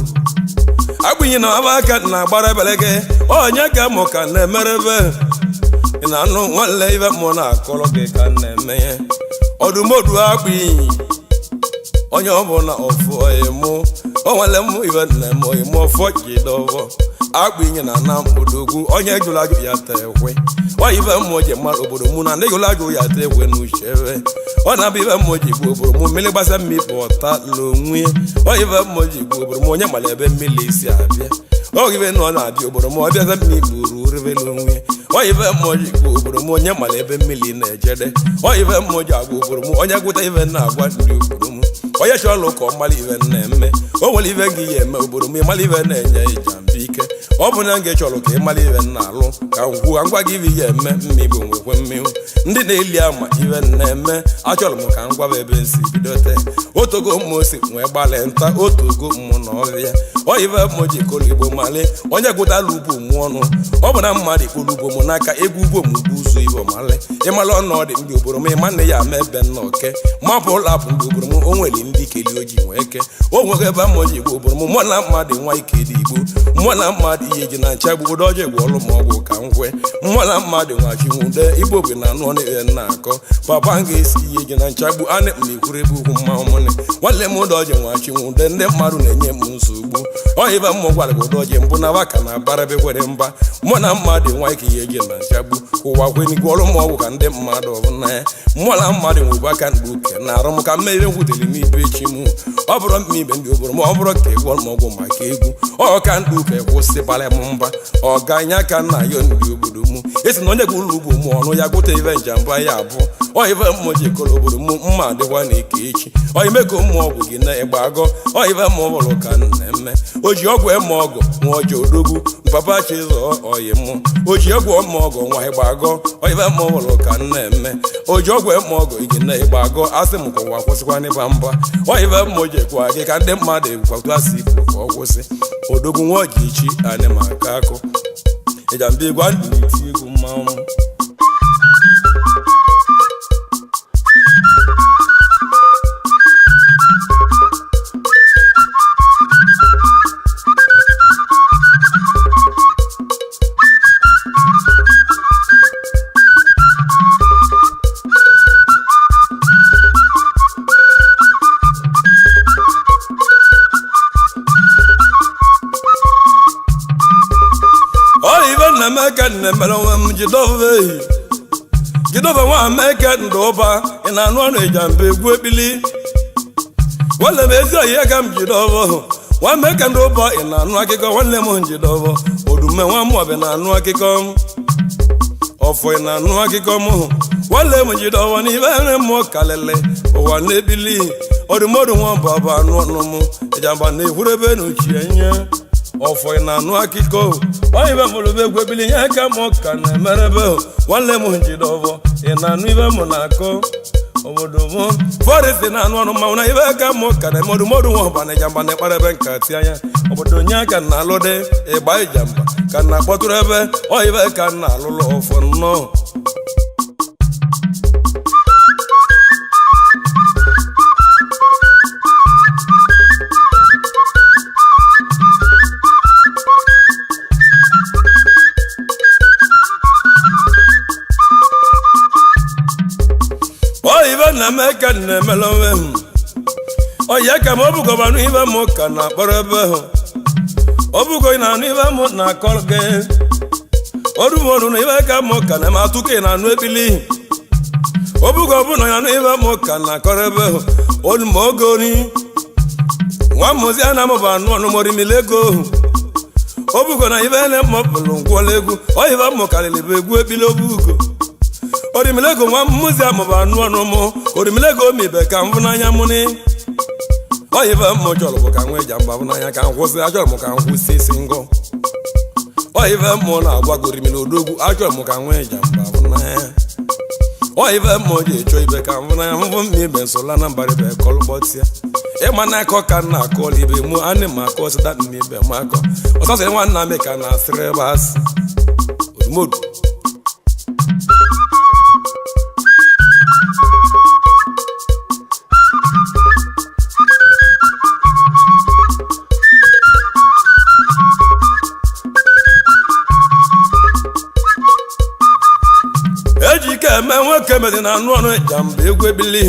agbinyi na abaka na agbara belege onye ka mụ ka na-emerebe na anụ nwanne ibe mụ na-akọrọ gị ka na-eme ọdụmodu agbinyi onye ọbụla ọfụ mụ onwere m ibe na-eme ime ọfọ jidovo agbinyi na na mkpodogwu onye jụrụ ajụ ya tekwe ibe mmụọ ji mmadụ obodo mụ na ndị jụrụ ajụ ya tekwe n'uchebe ọ na-abụ ibe mmụọ ji gbuo obodo mụ mmiri gbasa mmiri pụta n'onwe ibe mmụọ ji gbuo obodo mụ onye mara ebe mmiri si abịa ogibe nọ na-abịa obodo mụ ọbịaza mmiri buru rebe n'onwe ibe mmụọ ji gbuo obodo mụ onye mara ebe mmiri na-ejede ibe mmụọ ji agwa obodo mụ onye gwụta ibe na-agwa ndị obodo mụ onye chọrọ ka ọ mara ibe na-eme o nwere ibe gị ya eme obodo mụ ịmara ibe na-enye Ijamba ike ọ bụ na nga chọrọ ka ị mara ibe na-alụ ka ngwa gị ibe ya eme mmigbo nwekwe mmiri ndị na-eli ama ibe na-eme achọrọ m ka ngwa ebe nsi bidote otogo mmụọ si nwee gbalị nta otogo mmụ na ọhịa ibe mmụọ ji kolo igbo mali onye gwụtala ugbo mụ ọnụ ọ bụ na mmadụ ikpolu ugbo m n'aka egwu ugbo m bụ ụzọ igbo mali ịmara ọnọdụ ndị obodo m ịma nne ya ama ebe nna oke mapụ ụlọ apụ ndị obodo m o nwere ndị keli oji nwee eke o nweghị ebe mmụọ ji igbo obodo m mụọ na mmadụ nwa ike dị igbo mmụọ na mmadụ ihe ji na ncha gbu obodo ọjọọ egwu ọlụ ma ọgwụ ka nkwe mmụọ na mmadụ nwachi nwude igbo bi na anụ ọnụ ihe na-akọ papa m ga-esi ihe ji na ncha gbu anị m ekwuru ebe ugwu mma ọmụnị nwanne m ụdọ ọjọọ nwachi nwude ndị mmadụ na-enye m nsogbu ibe mmụọ gwara gị ụdọ ọjọọ mbụ na waka na abara ebe kwere mba mmụọ na mmadụ nwa ike ihe ji na ncha gbu ụwa kwenigwe ọrụ ma ọgwụ ka ndị mmadụ ọbụna ya mmụọ na mmadụ nwebe aka mgbe oke na arụ m ka mmeri ngwutere n'ibe echi m ọ bụrụ mmibe ndị obodo ma ọ bụrụ ka ịgwọ ma ọgwụ maka egwu ọka ndị ụka kwụsịbara m mba ọganya ka nna ya ndị obodo mụ esi na onye gwụrụ ugbo mụ ọnụ ya gụta ive njamba ya abụọ oyive mmụ jikọrọ obodo mụ mma adịkwa na ike echi oyime ka ụmụ ọgwụ gị na-egba agọ oyive mmụ ọbụrụ ka na-eme o ji ọgwụ eme ọgụ nwa ọjọọ odogwu papa chizọ oyi mụ o ji ọgwụ eme ọgụ nwa ịgba agọ oyive mmụ ọbụrụ ka na-eme o ji ọgwụ eme ọgụ igi na-egba agọ asị m ka ụwa kwụsịkwa n'ịba mba oyive mmụ jekwa gị ka ndị mmadụ egwukwatu asị ifo ka ọ kwụsị odogwu nwa ọji ichi anyị ma aka akụ Ijamba egwu a na-eti egwu mmanwụ Meka na-emere onwe m jidove nwa meke ndụ ụba ị na-anụ ọnụ Ijamba egwu ekpili nwanne m ezi oyi ka m jidove nwa meke ndụ ụba ị na-anụ akụkọ nwanne m jidove odume nwa m ọbịa na-anụ akụkọ ọfọ ị na-anụ akụkọ m nwanne m jidove n'ibe nre m kalịlị ụwa na-ebili ọdụmọdụ nwa baba anụ ọnụ m Ijamba na-ekwurebe n'uchie nye ọfọ ị na-anụ akụkọ oyibe mụlụbe egwu ebili nye ka m ka na-emerebe nwanne m jidove ị na-anụ ibe m na-akọ obodo m fọrịsị na-anụ ọnụ mmanwụ na ibe ka m ka na emodụmọdụ nwa ọba na Ijamba na-ekparebe nkatị anya obodo nye ka na-alụdị ịgba Ijamba ka na-akpọtụrụ ebe oyibe ka na-alụlụ ọfọ nnọọ na meka na-emele onwe m oyi ka m obugobanụ ibe m ka na-akpọrọ ebe hụ obugo ị na-anụ ibe m na-akọ gị orumọrụ na ibe ka m ka na-eme atụkọ ị na-anụ ekpili obugo ọbụna ya na ibe m ka na-akọrọ ebe hụ olumogori nwa mmụzi a na-amụba anụ ọnụmorimilego obugo na ibe ele mmọpụrụ ngwọla egwu oyibe m karịrị bụ egwu ekpili obugo orimilego nwa mmụzi amụba anụ ọnụ mụ orimilego omibe ka m bụ n'anya mụ ni oyibe mmụ chọrọ bụ ka nwa Ijamba bụ n'anya ka m kwụsị achọrọ m ka m kwụsị isi ngọ oyibe mmụ na-agwago orimile odogwu achọrọ m ka nwa Ijamba bụ n'anya oyibe mmụ ji echọ ibe ka m bụ n'anya mbụ mma ibe nsola na mbara ibe kọlụkpọtịa ịma na akọ ka nna akọla ibe mụ anị ma akọ sịda mma ibe m akọ ọsọsịrị nwanna m ka na-asịrị ebe asị odumodu ejike eme nwoke mezi na anụ ọnụ Ijamba egwu ebili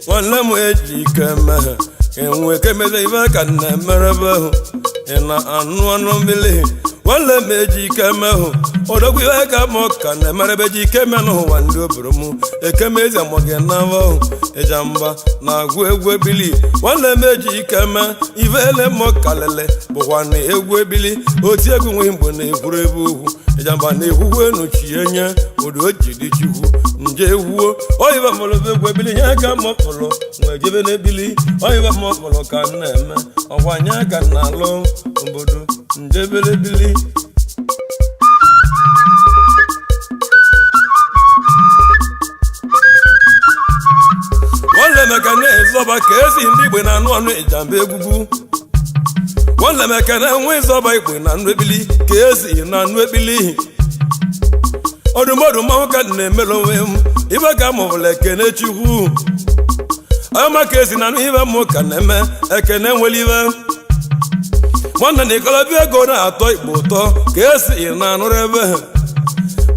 nwanne m ejike eme enwe kemeze ibe ka na-emerebe hụ ị na-anụ ọnụ mmiri nwanne m ejike eme hụ odogwu ibe ka m ka na-emerebe jike eme n'ụwa ndị obodo m ekemezi amụgị n'aba hụ Ijamba na-agụ egwu ebili nwanne m ejike eme ibe ele m kalele bụkwa na egwu ebili oti egwu nwe mgbe na-ekwuru ebe ugwu Ijamba na-ekwukwe n'uchie nye odo jidi chukwu nje ewuo oyibe mụlụbe egwu ebili nye ka mọpụlụ nwe jebe n'ebili oyibe mọpụlụ ka na-eme ọkwa nye ka na-alụ obodo njebelebili nwanne meka na-ezọba ka esi ndị igbe na anụ ọnụ Ijamba egwugwu nwanne meka na-enwe ịzọba igbe na anụ ebili ka esi na anụ ekpili ọdụmọdụ mmanwụ ka na-emere onwe m ibe ka mụbụla ekene chukwu ama ka esi na anụ ibe m ka na-eme ekene nwere ibe nwanne na ikolobịa ego na-atọ igbo ụtọ ka esi na anụrụ ebe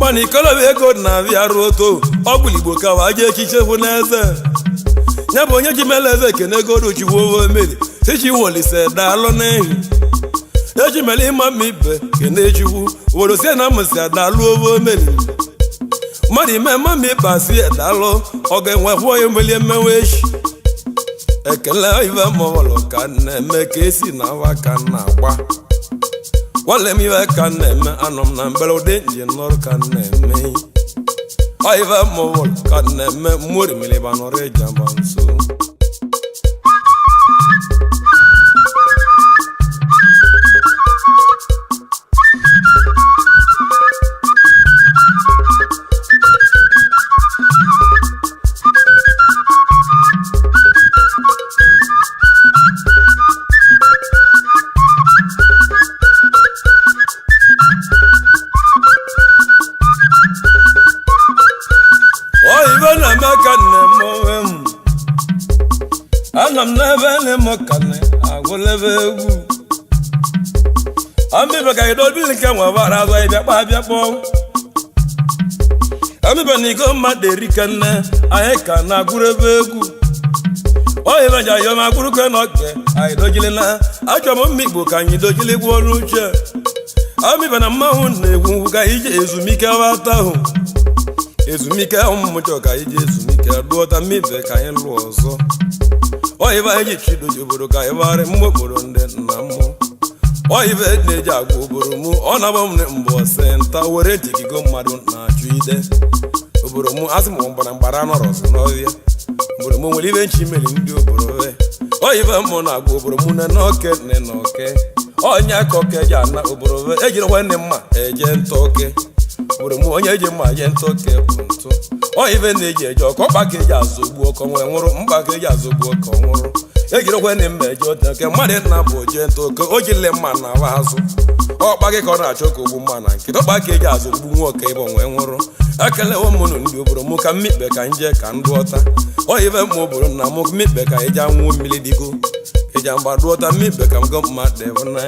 mana ikolobịa ego na-abịa arụ oto ọ bụla igbo ka waje echiche bụ n'eze ya bụ onye ji mele eze ekene ego ruchiwo omeri sichiwolise daalụ n'ihi eji mere ịma mma ibe kene chukwu obodo sie na mụsi adalụ owe omeri mmadụ ime mma mma ibe asị daalụ ọ ga-enwe hụ onye mmelie mmewe echi ekele ive mọbọlụ ka na-eme ka esi na awa ka na-agba wale m ive ka na-eme anọ m na mbele ụdị nji nọrụ ka na-eme ive mọbọlụ ka na-eme mmụọ rimili banọrọ Ijamba nso anam n'ebe n'ime ọkane agwụlebe egwu amịbe ka idobili nke nwa bara azụ ịbịa kpa abịa kpọọ amịbe na iko mmadụ erike nne anyị ka na-agwụrụ ebe egwu oyibe nja yọm agwụrụ kwe na ọke anyị dojili na achọ m mma Igbo ka anyị dojili gwa ọrụ uche amịbe na mmanwụ na-egwu ngwu ka ije ezumike wata ahụ ezumike ụmụmụchọ ka ije ezumike lụọta mmibe ka anyị lụọ ọzọ oyibe anyị chidoji obodo ka ịbarị mmụ okporo ndị nna mmụ oyibe na-eji agwa obodo mụ ọ na-agba m mbọ senta were ntikigo mmadụ na-achụ ide obodo mụ asị m gbara mgbara nọrọsị n'ọhịa obodo mụ nwere ibe nchi meri ndị obodo oyibe mmụ na-agwa obodo mụ ne n'oke ne n'oke onye aka oke ji ana obodo ejiri nwanne mma eje nta oke obodo mụ onye eji mma je nta oke bụ ntụ oyibe na-eji eje ọkọ ọkpa ka eji azụ ogbu ọkọ nwee nwụrụ mkpa ka eji azụ ogbu ọkọ nwụrụ ejiri nwanne mma eje ote oke mmadụ nna bụ oje nta oke o jile mma na awa azụ ọkpa gị ka ọ na-achọ ka ogbu mma na nkịta ọkpa ka eji azụ ogbu nwa oke ịbụ nwee nwụrụ ekelewo mụnụ ndị obodo mụ ka mmikpe ka nje ka ndụ ọta oyibe mma obodo nna mụ mmikpe ka eji anwụ mmiri digo Ijamba dụọta mmikpe ka m go mma dị na